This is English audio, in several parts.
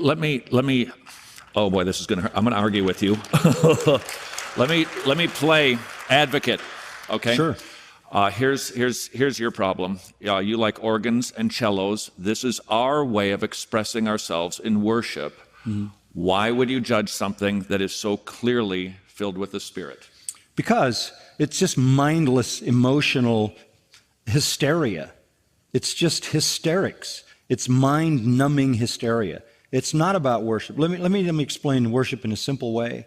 Let me, oh boy, this is going to hurt. I'm going to argue with you. Let me play advocate, okay? Sure. Here's your problem. You like organs and cellos. This is our way of expressing ourselves in worship. Mm-hmm. Why would you judge something that is so clearly filled with the Spirit? Because it's just mindless, emotional hysteria. It's just hysterics. It's mind-numbing hysteria. It's not about worship. Let me explain worship in a simple way.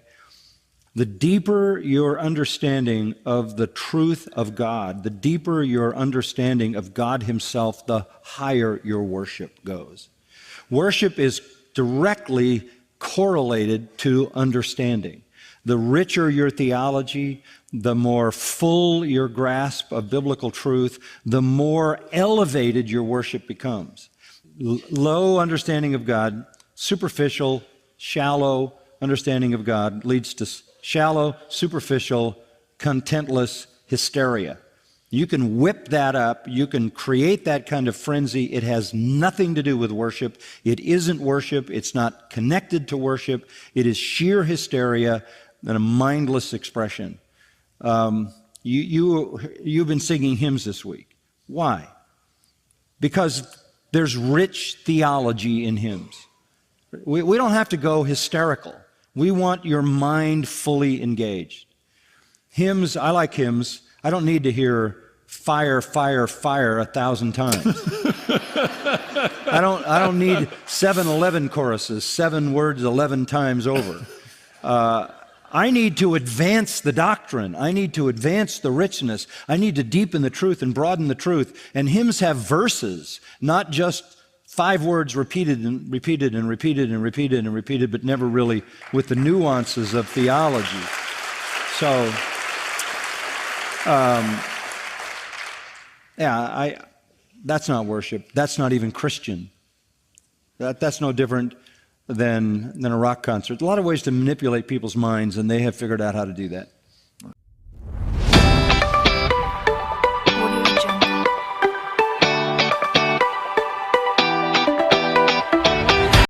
The deeper your understanding of the truth of God, the deeper your understanding of God Himself, the higher your worship goes. Worship is directly correlated to understanding. The richer your theology, the more full your grasp of biblical truth, the more elevated your worship becomes. Low understanding of God, superficial, shallow understanding of God leads to shallow, superficial, contentless hysteria. You can whip that up. You can create that kind of frenzy. It has nothing to do with worship. It isn't worship. It's not connected to worship. It is sheer hysteria and a mindless expression. You've been singing hymns this week. Why? Because there's rich theology in hymns. We don't have to go hysterical. We want your mind fully engaged. Hymns, I like hymns. I don't need to hear fire, fire, fire 1,000 times. I don't need 7-11 choruses, 7 words 11 times over. I need to advance the doctrine. I need to advance the richness. I need to deepen the truth and broaden the truth. And hymns have verses, not just 5 words repeated and repeated and repeated and repeated and repeated, but never really with the nuances of theology. So, that's not worship. That's not even Christian. That's no different than a rock concert. A lot of ways to manipulate people's minds, and they have figured out how to do that.